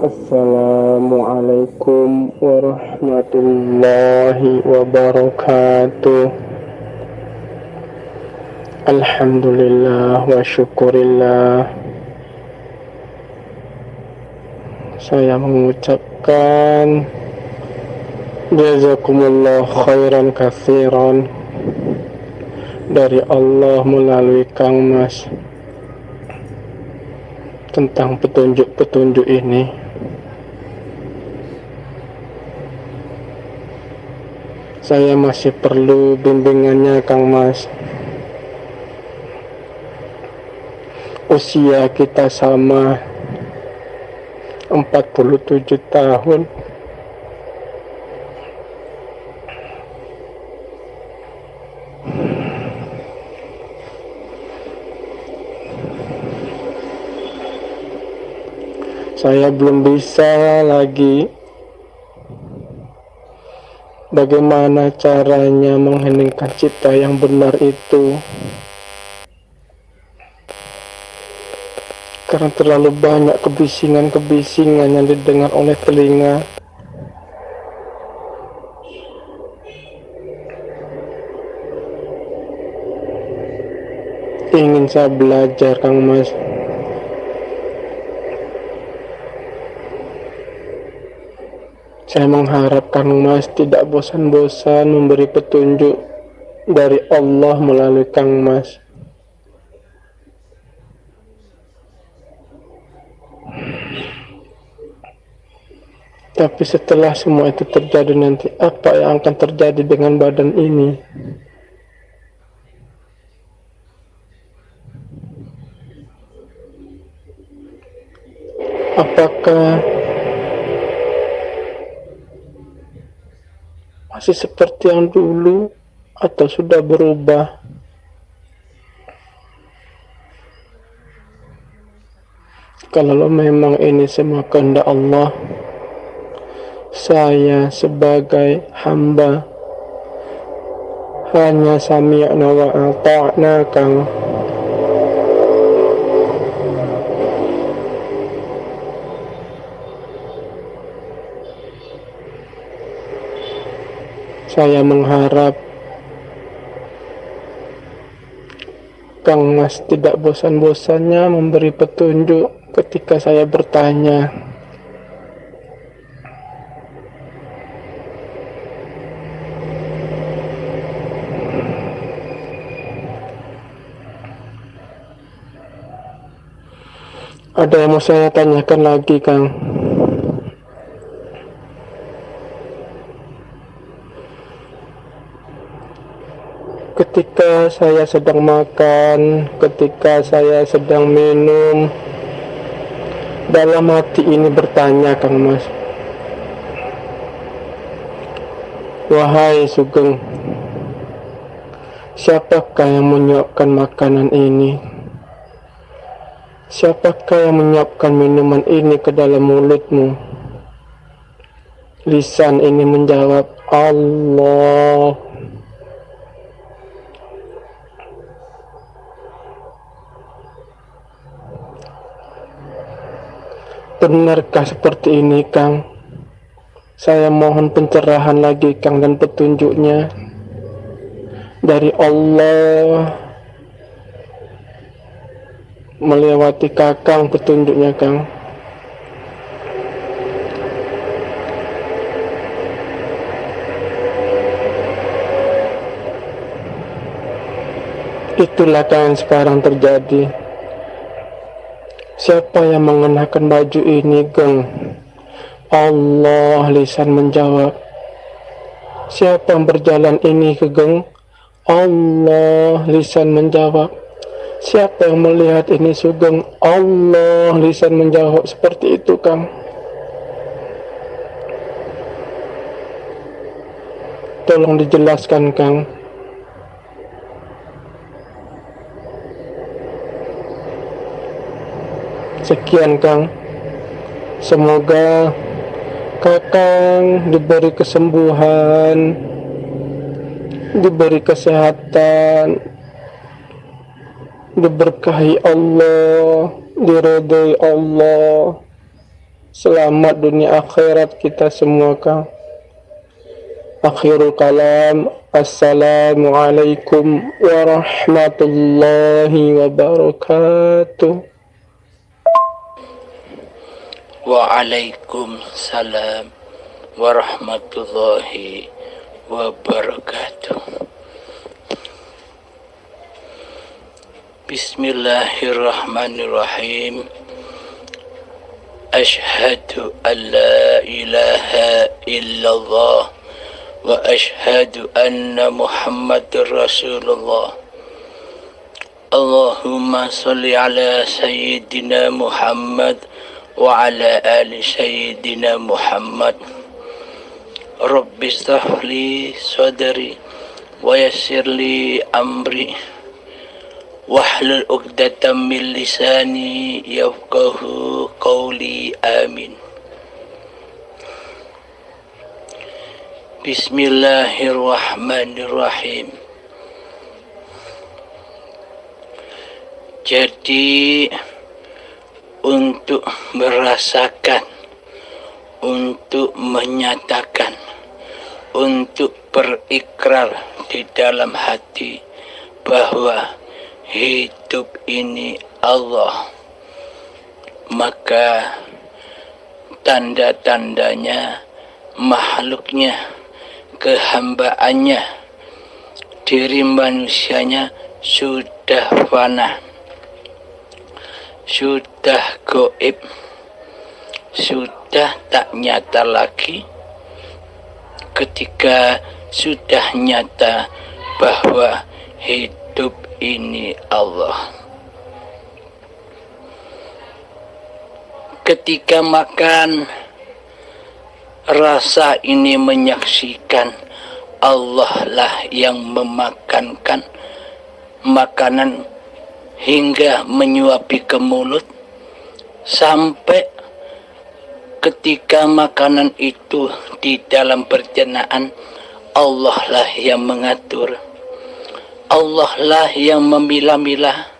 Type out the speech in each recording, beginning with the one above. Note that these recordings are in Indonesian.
Assalamualaikum warahmatullahi wabarakatuh. Alhamdulillah wa syukurillah. Saya mengucapkan jazakumullah khairan katsiran dari Allah melalui Kang Mas tentang petunjuk-petunjuk ini. Saya masih perlu bimbingannya Kang Mas. Usia kita sama, 47 tahun. Saya belum bisa lagi bagaimana caranya mengheningkan cipta yang benar itu, karena terlalu banyak kebisingan-kebisingan yang didengar oleh telinga. Ingin saya belajar Kang Mas. Saya mengharap Kang Mas tidak bosan-bosan memberi petunjuk dari Allah melalui Kang Mas. Tapi setelah semua itu terjadi nanti, apa yang akan terjadi dengan badan ini? Apakah masih seperti yang dulu atau sudah berubah? Kalau memang ini semua kehendak Allah, saya sebagai hamba hanya sami'na wa ata'na Kang. Saya mengharap Kang Mas tidak bosan-bosannya memberi petunjuk ketika saya bertanya. Ada yang mau saya tanyakan lagi, Kang? Ketika saya sedang makan, ketika saya sedang minum, dalam hati ini bertanya Kang Mas, wahai Sugeng, siapakah yang menyiapkan makanan ini? Siapakah yang menyiapkan minuman ini ke dalam mulutmu? Lisan ini menjawab, Allah. Benarkah seperti ini, Kang? Saya mohon pencerahan lagi, Kang, dan petunjuknya dari Allah melewati Kakang, petunjuknya, Kang. Itulah yang sekarang terjadi. Siapa yang mengenakan baju ini, Geng? Allah, lisan menjawab. Siapa yang berjalan ini ke Geng? Allah, lisan menjawab. Siapa yang melihat ini, Sugeng? Allah, lisan menjawab. Seperti itu, Kang. Tolong dijelaskan, Kang. Sekian, Kang. Semoga Kakang diberi kesembuhan, diberi kesehatan, diberkahi Allah, diridhoi Allah. Selamat dunia akhirat kita semua, Kang. Akhirul kalam, assalamualaikum warahmatullahi wabarakatuh. Waalaikumsalam warahmatullahi wabarakatuh. Bismillahirrahmanirrahim. Ashhadu an la ilaha illallah wa ashhadu anna Muhammadur Rasulullah. Allahumma salli ala sayyidina Muhammad wa ala ali sayyidina Muhammad. Rabbi shrah li sadri wa yassir li amri wahlul 'uqdatam min lisani yafqahu qawli. Amin. Bismillahirrahmanirrahim. Jadi untuk merasakan, untuk menyatakan, untuk berikrar di dalam hati bahwa hidup ini Allah, maka tanda-tandanya, makhluknya, kehambaannya, diri manusianya sudah fana, sudah gaib, sudah tak nyata lagi. Ketika sudah nyata bahwa hidup ini Allah. Ketika makan, rasa ini menyaksikan Allah lah yang memakankan makanan hingga menyuapi ke mulut, sampai ketika makanan itu di dalam pencernaan, Allah lah yang mengatur, Allah lah yang memilah-milah,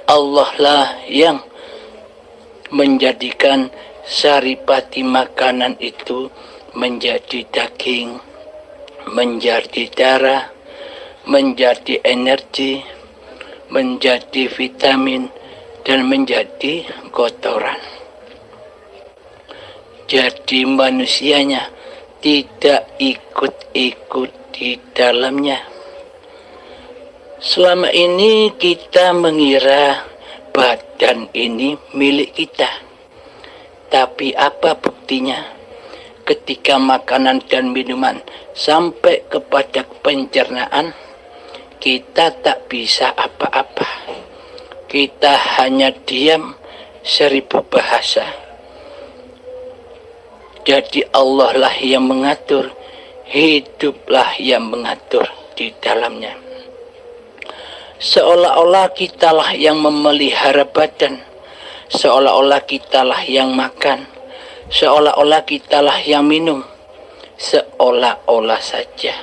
Allah lah yang menjadikan saripati makanan itu menjadi daging, menjadi darah, menjadi energi, menjadi vitamin, dan menjadi kotoran. Jadi manusianya tidak ikut-ikut di dalamnya. Selama ini kita mengira badan ini milik kita. Tapi apa buktinya? Ketika makanan dan minuman sampai kepada pencernaan, kita tak bisa apa-apa. Kita hanya diam 1000 bahasa. Jadi Allah lah yang mengatur, hiduplah yang mengatur di dalamnya. Seolah-olah kitalah yang memelihara badan, seolah-olah kitalah yang makan, seolah-olah kitalah yang minum, seolah-olah saja.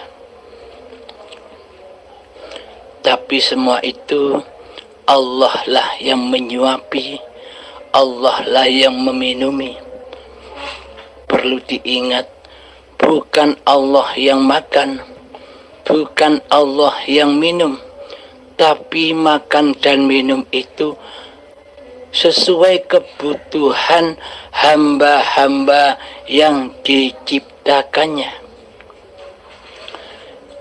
Tapi semua itu Allah lah yang menyuapi, Allah lah yang meminumi. Perlu diingat, bukan Allah yang makan, bukan Allah yang minum, tapi makan dan minum itu sesuai kebutuhan hamba-hamba yang diciptakannya.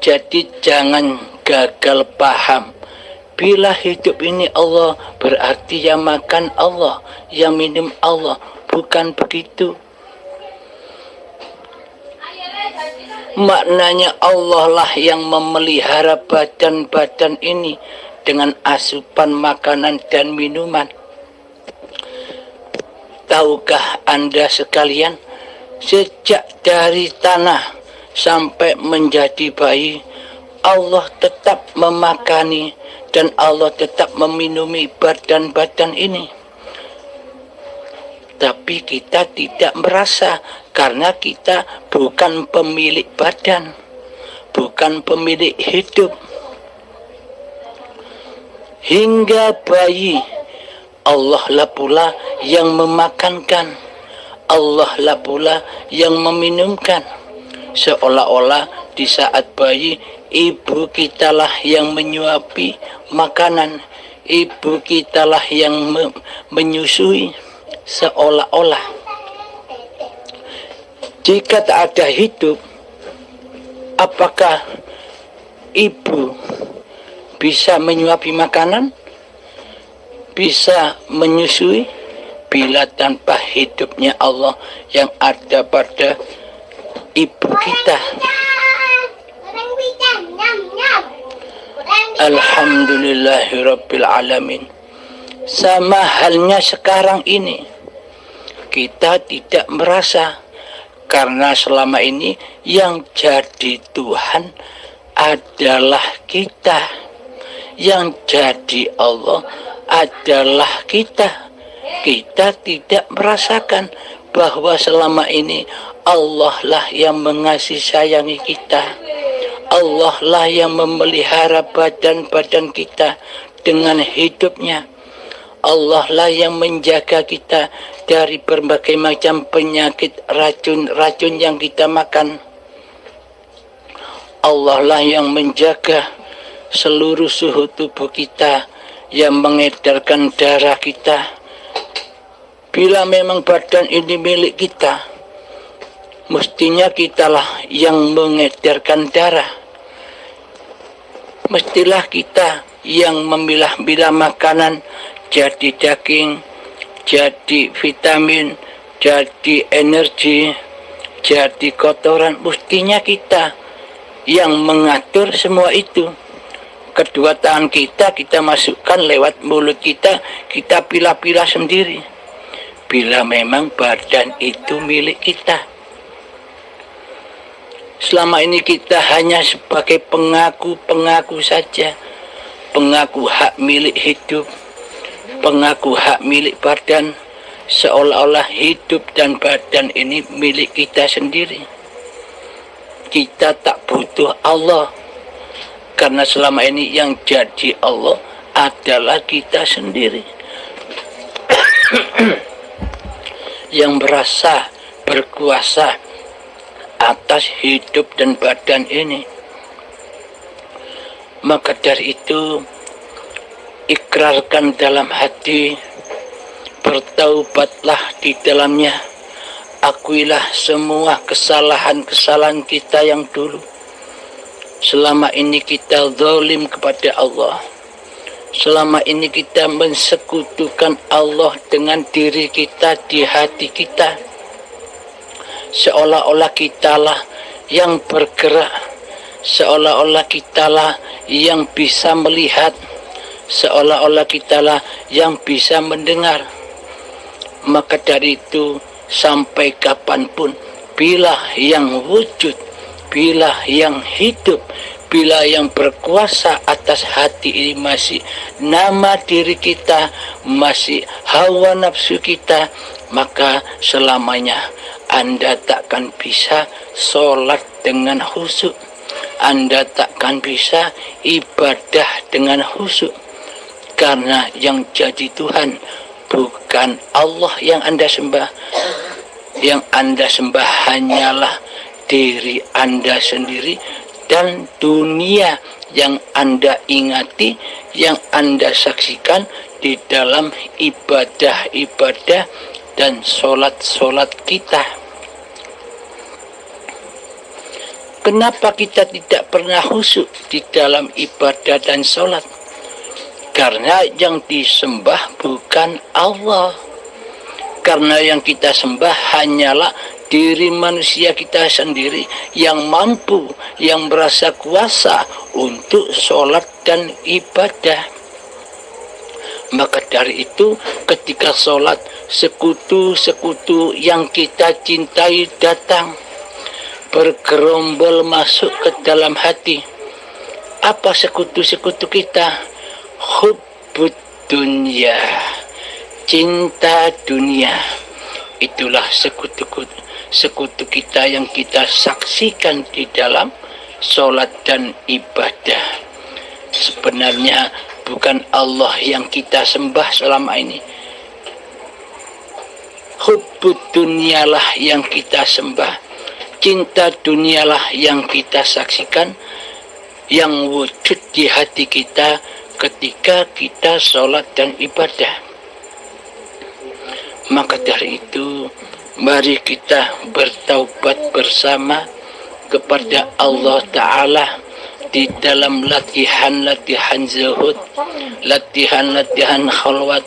Jadi jangan gagal paham. Bila hidup ini Allah, berarti yang makan Allah, yang minum Allah. Bukan begitu. Maknanya Allah lah yang memelihara badan-badan ini dengan asupan makanan dan minuman. Tahukah Anda sekalian, sejak dari tanah sampai menjadi bayi, Allah tetap memakani dan Allah tetap meminumi badan-badan ini. Tapi kita tidak merasa karena kita bukan pemilik badan, bukan pemilik hidup. Hingga bayi, Allah lah pula yang memakankan, Allah lah pula yang meminumkan. Seolah-olah di saat bayi, ibu kita lah yang menyuapi makanan, ibu kita lah yang menyusui. Seolah-olah jika tak ada hidup, apakah ibu bisa menyuapi makanan, bisa menyusui? Bila tanpa hidupnya Allah yang ada pada ibu kita. Alhamdulillahirabbil alamin. Sama halnya sekarang ini, kita tidak merasa, karena selama ini yang jadi Tuhan adalah kita, yang jadi Allah adalah kita. Kita tidak merasakan bahwa selama ini Allah lah yang mengasihi sayangi kita. Allah lah yang memelihara badan-badan kita dengan hidupnya. Allah lah yang menjaga kita dari berbagai macam penyakit, racun-racun yang kita makan. Allah lah yang menjaga seluruh suhu tubuh kita, yang mengedarkan darah kita. Bila memang badan ini milik kita, mestinya kitalah yang mengedarkan darah. Mestilah kita yang memilah-milah makanan jadi daging, jadi vitamin, jadi energi, jadi kotoran. Mestinya kita yang mengatur semua itu. Kedua tangan kita masukkan lewat mulut kita pilah-pilah sendiri. Bila memang badan itu milik kita. Selama ini kita hanya sebagai pengaku saja. Pengaku hak milik hidup, pengaku hak milik badan, seolah-olah hidup dan badan ini milik kita sendiri. Kita tak butuh Allah, karena selama ini yang jadi Allah adalah kita sendiri. Yang berasa berkuasa atas hidup dan badan ini. Maka dari itu, ikrarkan dalam hati, bertaubatlah di dalamnya, akuilah semua kesalahan-kesalahan kita yang dulu. Selama ini kita zalim kepada Allah. Selama ini kita mensekutukan Allah dengan diri kita di hati kita. Seolah-olah kitalah yang bergerak, seolah-olah kitalah yang bisa melihat, seolah-olah kitalah yang bisa mendengar. Maka dari itu, sampai kapanpun, bila yang wujud, bila yang hidup, bila yang berkuasa atas hati ini masih nama diri kita, masih hawa nafsu kita, maka selamanya Anda takkan bisa sholat dengan khusyuk. Anda takkan bisa ibadah dengan khusyuk. Karena yang jadi Tuhan bukan Allah yang Anda sembah. Yang Anda sembah hanyalah diri Anda sendiri dan dunia yang Anda ingati, yang Anda saksikan di dalam ibadah-ibadah dan sholat-sholat kita. Kenapa kita tidak pernah khusyuk di dalam ibadah dan sholat? Karena yang disembah bukan Allah. Karena yang kita sembah hanyalah diri manusia kita sendiri yang mampu, yang merasa kuasa untuk sholat dan ibadah. Maka dari itu, ketika sholat, sekutu-sekutu yang kita cintai datang, bergerombol masuk ke dalam hati. Apa sekutu-sekutu kita? Hubbud dunya, cinta dunia. Itulah sekutu kita yang kita saksikan di dalam sholat dan ibadah. Sebenarnya bukan Allah yang kita sembah selama ini. hubbud dunialah yang kita sembah, cinta dunialah yang kita saksikan, yang wujud di hati kita ketika kita sholat dan ibadah. Maka dari itu, mari kita bertaubat bersama kepada Allah Ta'ala di dalam latihan-latihan zuhud, latihan-latihan khalwat,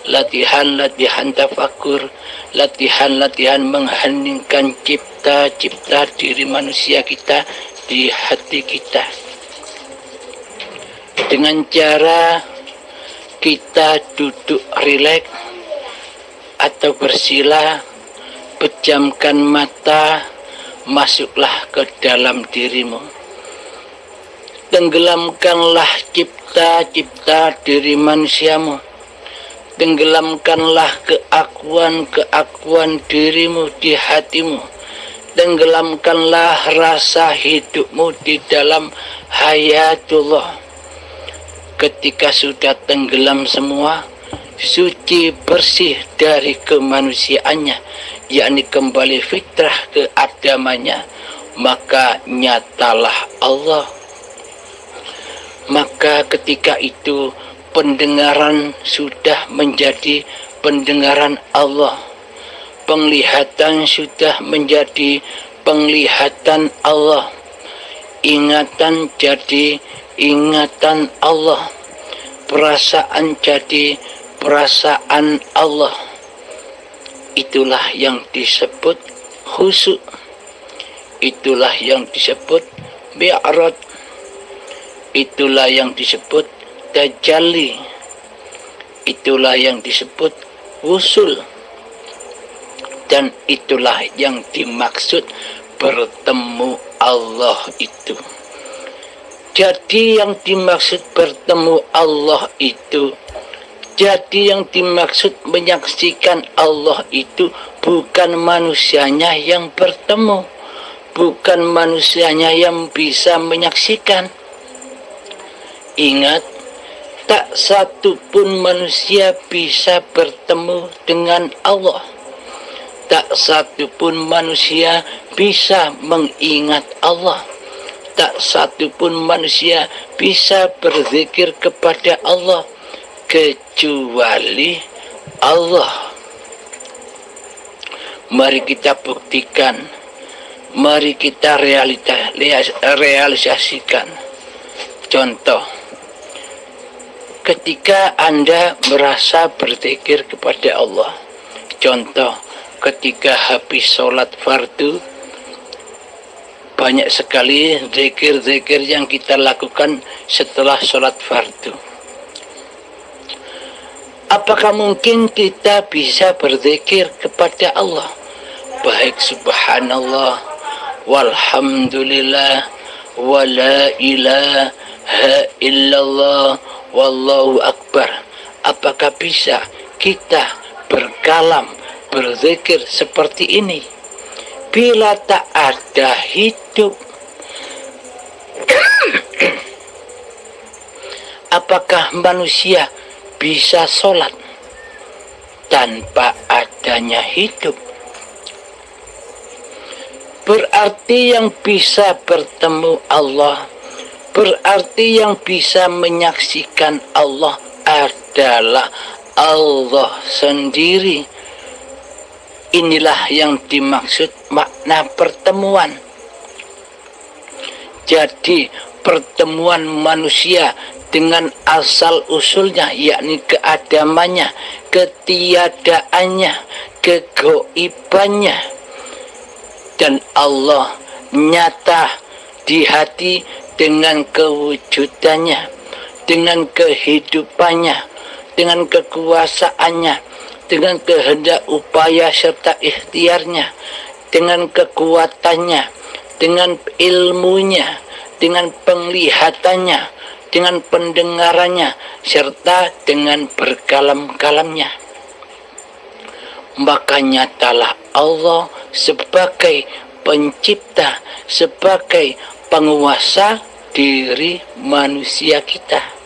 latihan-latihan tafakur, latihan-latihan mengheningkan cipta-cipta diri manusia kita di hati kita. Dengan cara kita duduk rileks atau bersila, pejamkan mata, masuklah ke dalam dirimu. Tenggelamkanlah cipta-cipta diri manusiamu. Tenggelamkanlah keakuan-keakuan dirimu di hatimu. Tenggelamkanlah rasa hidupmu di dalam hayatullah. Ketika sudah tenggelam semua, suci bersih dari kemanusiaannya, yakni kembali fitrah ke agamanya, maka nyatalah Allah. Maka ketika itu pendengaran sudah menjadi pendengaran Allah, penglihatan sudah menjadi penglihatan Allah, ingatan jadi ingatan Allah, perasaan jadi perasaan Allah. Itulah yang disebut khusyuk, itulah yang disebut mi'raj, itulah yang disebut tajalli, itulah yang disebut wusul, dan itulah yang dimaksud bertemu Allah itu. Jadi yang dimaksud bertemu Allah itu, jadi yang dimaksud menyaksikan Allah itu bukan manusianya yang bertemu, bukan manusianya yang bisa menyaksikan. Ingat, tak satu pun manusia bisa bertemu dengan Allah. Tak satu pun manusia bisa mengingat Allah. Tak satu pun manusia bisa berzikir kepada Allah kecuali Allah. Mari kita buktikan, mari kita realisasikan. Contoh, ketika Anda merasa berzikir kepada Allah, contoh ketika habis sholat fardu, banyak sekali zikir-zikir yang kita lakukan setelah sholat fardu. Apakah mungkin kita bisa berzikir kepada Allah? Baik subhanallah, walhamdulillah, wa la ilaha illallah, wallahu akbar. Apakah bisa kita berkalam, berzikir seperti ini? Bila tak ada hidup, apakah manusia bisa sholat tanpa adanya hidup? Berarti yang bisa bertemu Allah, berarti yang bisa menyaksikan Allah adalah Allah sendiri. Inilah yang dimaksud makna pertemuan. Jadi pertemuan manusia dengan asal usulnya, yakni keadamannya, ketiadaannya, kegoibannya, dan Allah nyata di hati dengan kewujudannya, dengan kehidupannya, dengan kekuasaannya, dengan kehendak upaya serta ikhtiarnya, dengan kekuatannya, dengan ilmunya, dengan penglihatannya, dengan pendengarannya, serta dengan berkalam-kalamnya. Maka nyatalah Allah sebagai pencipta, sebagai penguasa diri manusia kita.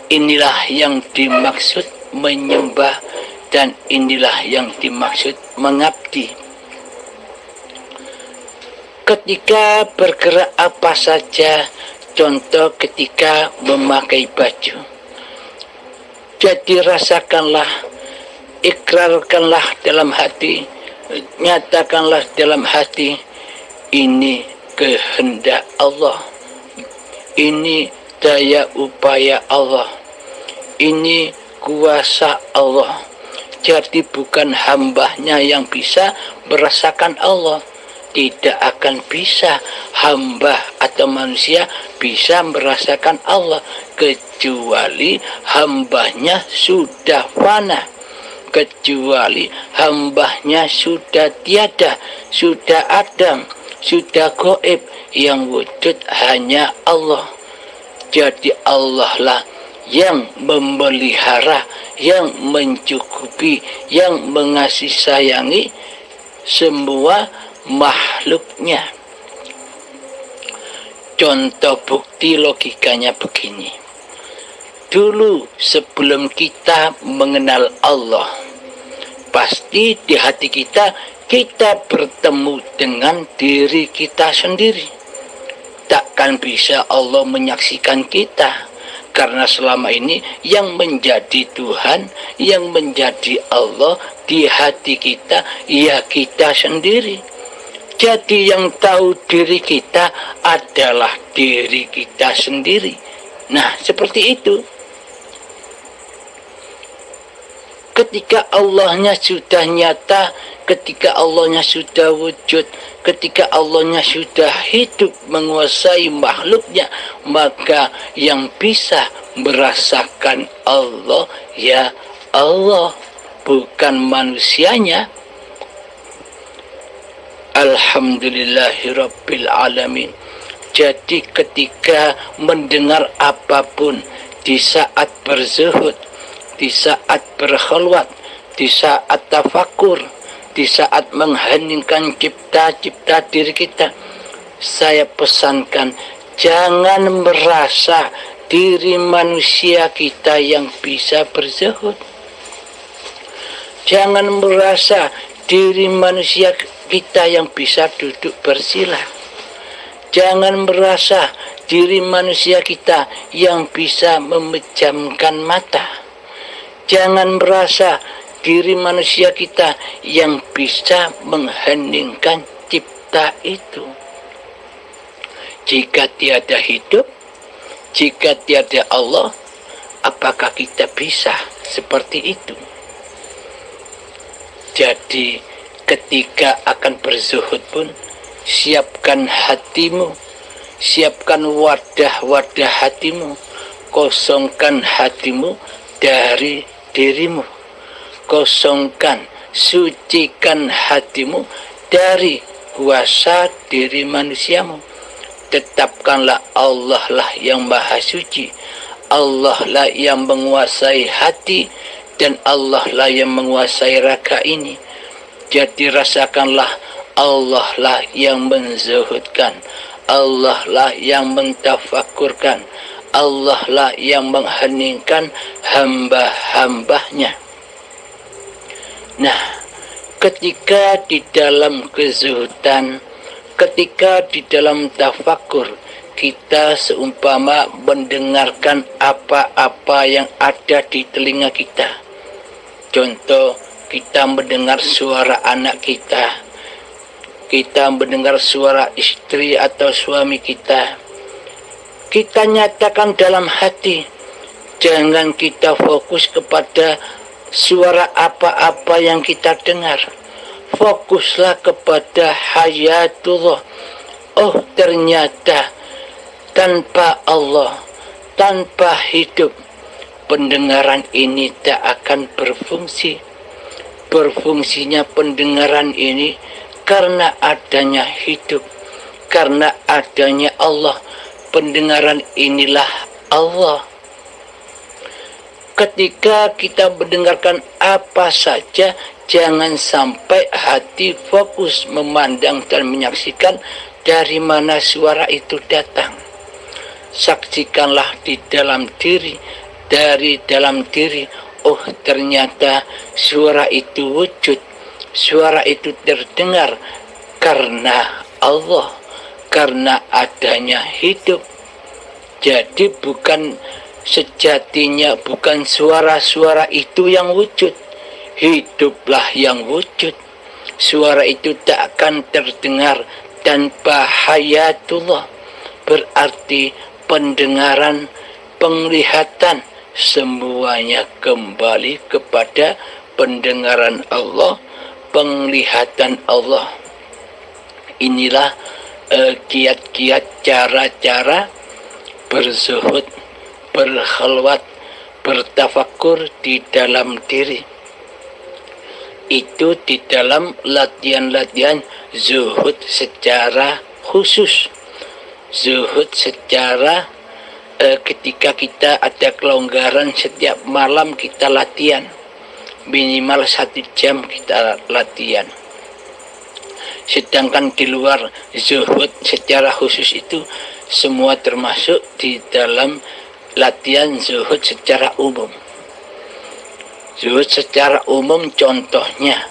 Inilah yang dimaksud menyembah Dan inilah yang dimaksud mengabdi. Ketika bergerak apa saja, contoh ketika memakai baju, jadi rasakanlah, ikrarkanlah dalam hati, nyatakanlah dalam hati, ini kehendak Allah, ini daya upaya Allah, ini kuasa Allah. Jadi bukan hambanya yang bisa merasakan Allah. Tidak akan bisa hamba atau manusia bisa merasakan Allah kecuali hambanya sudah fana, kecuali hambanya sudah tiada, sudah adam, sudah gaib, yang wujud hanya Allah. Jadi Allah lah yang memelihara, yang mencukupi, yang mengasihi sayangi semua makhluknya. Contoh bukti logikanya begini. Dulu sebelum kita mengenal Allah, pasti di hati kita bertemu dengan diri kita sendiri. Takkan bisa Allah menyaksikan kita, karena selama ini yang menjadi Tuhan, yang menjadi Allah di hati kita, ya kita sendiri. Jadi yang tahu diri kita adalah diri kita sendiri. Nah, seperti itu. Ketika Allahnya sudah nyata, ketika Allahnya sudah wujud, ketika Allahnya sudah hidup menguasai makhluknya, maka yang bisa merasakan Allah ya Allah, bukan manusianya. Alhamdulillahirabbil alamin. Jadi ketika mendengar apapun, di saat berzuhud, di saat berkhulwat, di saat tafakur, di saat mengheningkan cipta-cipta diri kita, saya pesankan, jangan merasa diri manusia kita yang bisa berzuhud. Jangan merasa diri manusia kita yang bisa duduk bersila. Jangan merasa diri manusia kita yang bisa memejamkan mata. Jangan merasa diri manusia kita yang bisa mengheningkan cipta itu. Jika tiada hidup, jika tiada Allah, apakah kita bisa seperti itu? Jadi ketika akan berzuhud pun, siapkan hatimu, siapkan wadah-wadah hatimu, kosongkan hatimu dari dirimu, kosongkan, sucikan hatimu dari kuasa diri manusiamu. Tetapkanlah Allah lah yang maha suci, Allah lah yang menguasai hati, dan Allah lah yang menguasai raga ini. Jadi rasakanlah, Allah lah yang menzuhudkan, Allah lah yang mentafakurkan, Allah lah yang mengheningkan hamba-hambanya. Nah, ketika di dalam kezuhudan, ketika di dalam tafakur, kita seumpama mendengarkan apa-apa yang ada di telinga kita. Contoh, kita mendengar suara anak kita, kita mendengar suara istri atau suami kita. Kita nyatakan dalam hati, jangan kita fokus kepada suara apa-apa yang kita dengar. Fokuslah kepada hayatullah. Oh, ternyata tanpa Allah, tanpa hidup, pendengaran ini tak akan berfungsi. Berfungsinya pendengaran ini karena adanya hidup, karena adanya Allah. Pendengaran inilah Allah. Ketika kita mendengarkan apa saja, jangan sampai hati fokus memandang dan menyaksikan dari mana suara itu datang. Saksikanlah di dalam diri, dari dalam diri. oh ternyata suara itu wujud, suara itu terdengar karena Allah, karena adanya hidup. Jadi bukan sejatinya, bukan suara-suara itu yang wujud, hiduplah yang wujud. Suara itu tak akan terdengar tanpa hayatullah, berarti pendengaran, penglihatan, semuanya kembali kepada pendengaran Allah, penglihatan Allah. Inilah kiat-kiat, cara-cara berzuhud, berkhalwat, bertafakur di dalam diri. Itu di dalam latihan-latihan zuhud secara khusus. Zuhud secara ketika kita ada kelonggaran, setiap malam kita latihan, minimal 1 jam kita latihan. Sedangkan di luar zuhud secara khusus itu semua termasuk di dalam latihan zuhud secara umum. Zuhud secara umum contohnya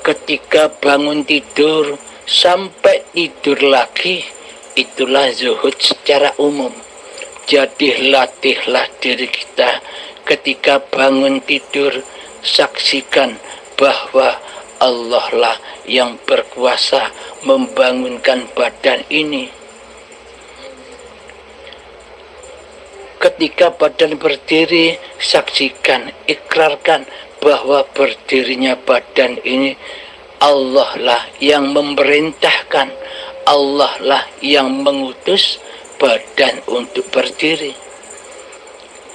ketika bangun tidur sampai tidur lagi, itulah zuhud secara umum. Jadi latihlah diri kita ketika bangun tidur, saksikan bahwa Allah lah yang berkuasa membangunkan badan ini. Ketika badan berdiri, saksikan, ikrarkan bahwa berdirinya badan ini Allah lah yang memerintahkan, Allah lah yang mengutus badan untuk berdiri.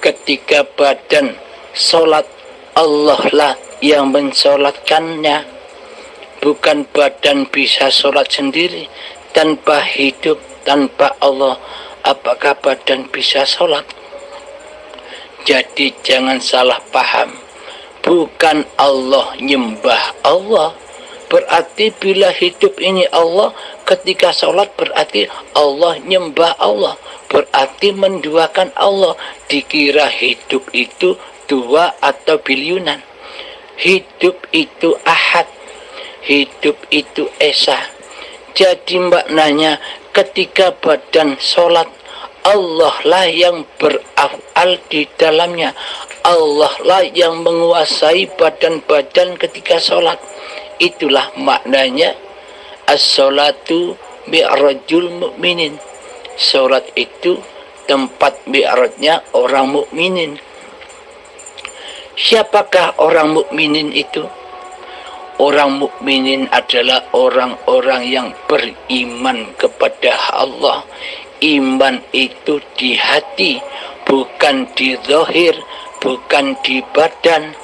Ketika badan sholat, Allah lah yang mensolatkannya. Bukan badan bisa sholat sendiri. Tanpa hidup, tanpa Allah, apakah badan bisa sholat? Jadi jangan salah paham. Bukan Allah nyembah Allah. Berarti bila hidup ini Allah, ketika sholat berarti Allah nyembah Allah. Berarti menduakan Allah. Dikira hidup itu 2 atau biliunan. Hidup itu ahad. Hidup itu esa. Jadi maknanya ketika badan sholat, Allah lah yang beraf'al di dalamnya. Allah lah yang menguasai badan-badan ketika sholat. Itulah maknanya as-sholatu mi'rajul mu'minin. Sholat itu tempat mi'rajnya orang mukminin. Siapakah orang mukminin itu? Orang mukminin adalah orang-orang yang beriman kepada Allah. Iman itu di hati, bukan di zahir, bukan di badan.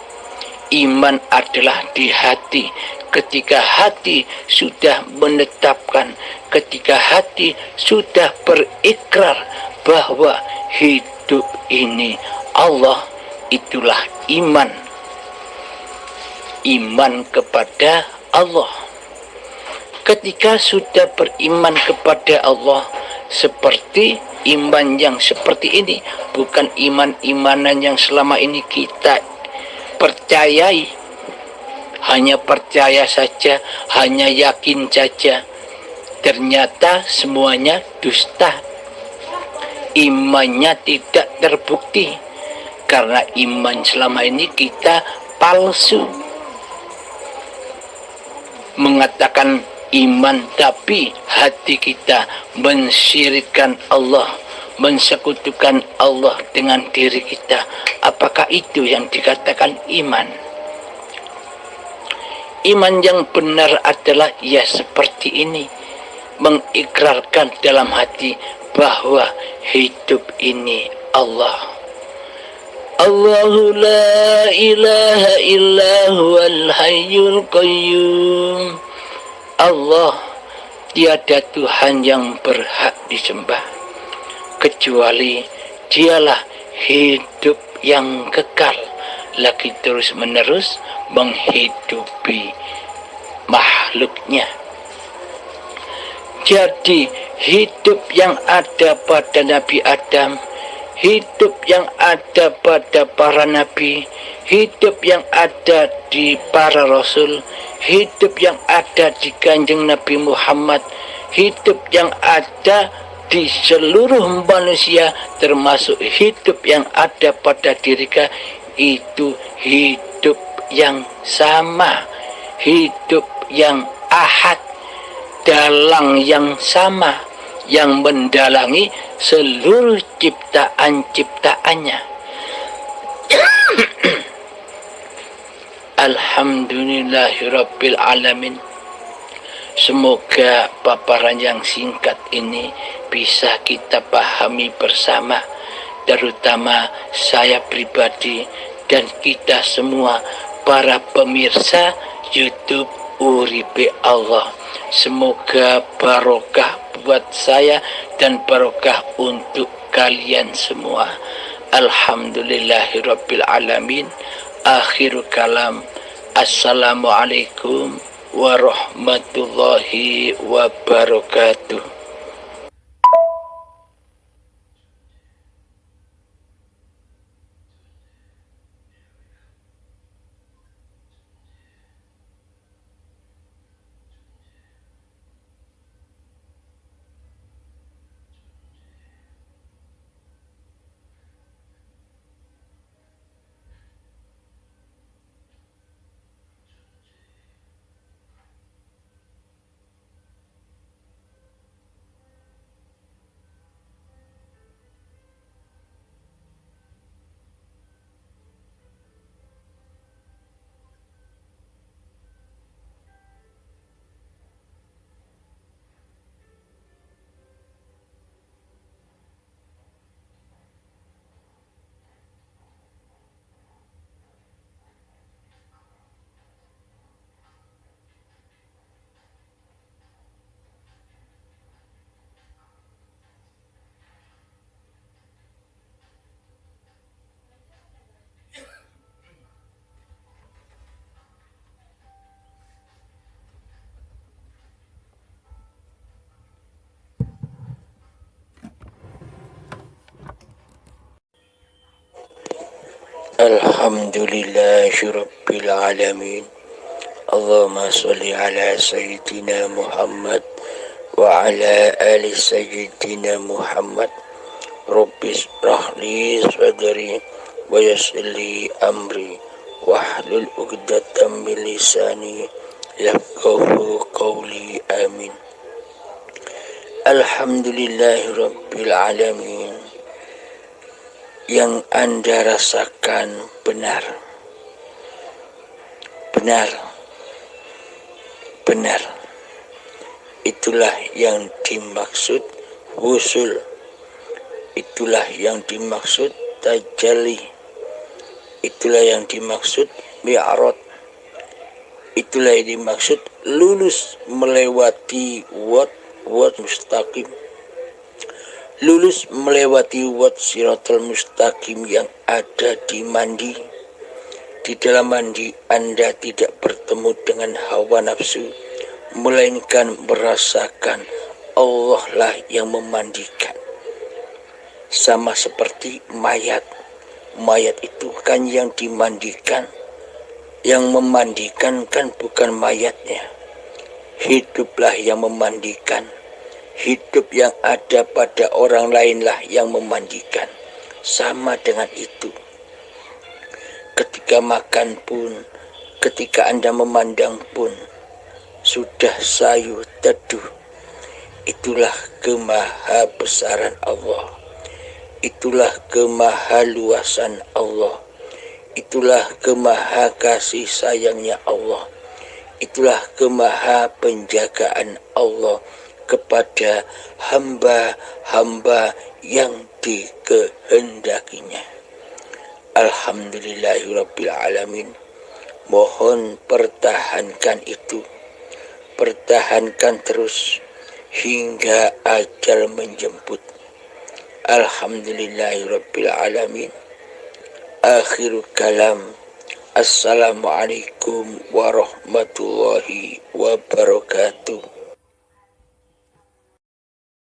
Iman adalah di hati. Ketika hati sudah menetapkan, ketika hati sudah berikrar bahwa hidup ini Allah, itulah iman. Iman kepada Allah. Ketika sudah beriman kepada Allah, seperti iman yang seperti ini, bukan iman-imanan yang selama ini kita percayai, hanya percaya saja, hanya yakin saja, ternyata semuanya dusta. Imannya tidak terbukti karena iman selama ini kita palsu. Mengatakan iman tapi hati kita mensyirikkan Allah, mensekutukan Allah dengan diri kita. Apakah itu yang dikatakan iman? Iman yang benar adalah ya seperti ini, mengikrarkan dalam hati bahwa hidup ini Allah. Allahu la ilaha illa huwal hayyul qayyum. Allah, tiada Tuhan yang berhak disembah kecuali Dialah hidup yang kekal, lagi terus menerus menghidupi makhluknya. Jadi hidup yang ada pada Nabi Adam, hidup yang ada pada para nabi, hidup yang ada di para rasul, hidup yang ada di Kanjeng Nabi Muhammad, hidup yang ada di seluruh manusia, termasuk hidup yang ada pada diri kita, itu hidup yang sama, hidup yang ahad, dalang yang sama, yang mendalangi seluruh ciptaan-ciptaannya. Alhamdulillahirabbil alamin. Semoga paparan yang singkat ini bisa kita pahami bersama, terutama saya pribadi dan kita semua para pemirsa YouTube Uripe Allah. Semoga barokah buat saya dan barokah untuk kalian semua. Alhamdulillahirabbil alamin. Akhirul kalam. Assalamualaikum warahmatullahi wabarakatuh. Alhamdulillahirabbil alamin. Allahumma sholli ala sayyidina Muhammad wa ala ali sayyidina Muhammad. Rabbi shrah li sadri wa yassir li amri wahlul 'uqdatam min lisani yafqahu qawli. Amin. Alhamdulillahirabbil alamin. Yang Anda rasakan benar, benar, benar. Itulah yang dimaksud wusul. Itulah yang dimaksud tajalli. Itulah yang dimaksud mi'raj. Itulah yang dimaksud lulus melewati wat mustaqim. Lulus melewati wat siratal mustaqim yang ada di mandi. Di dalam mandi Anda tidak bertemu dengan hawa nafsu, melainkan merasakan Allah lah yang memandikan. Sama seperti mayat. Mayat itu kan yang dimandikan. Yang memandikan kan bukan mayatnya. Hiduplah yang memandikan. Hidup yang ada pada orang lainlah yang memandikan. Sama dengan itu. Ketika makan pun, ketika Anda memandang pun, sudah sayu teduh. Itulah kemahabesaran Allah. Itulah kemahaluasan Allah. Itulah kemahakasih sayangnya Allah. Itulah kemahapenjagaan Allah kepada hamba-hamba yang dikehendakinya. Alhamdulillahirabbil alamin. Mohon pertahankan itu. Pertahankan terus hingga ajal menjemput. Alhamdulillahirabbil alamin. Akhirul kalam. Assalamualaikum warahmatullahi wabarakatuh.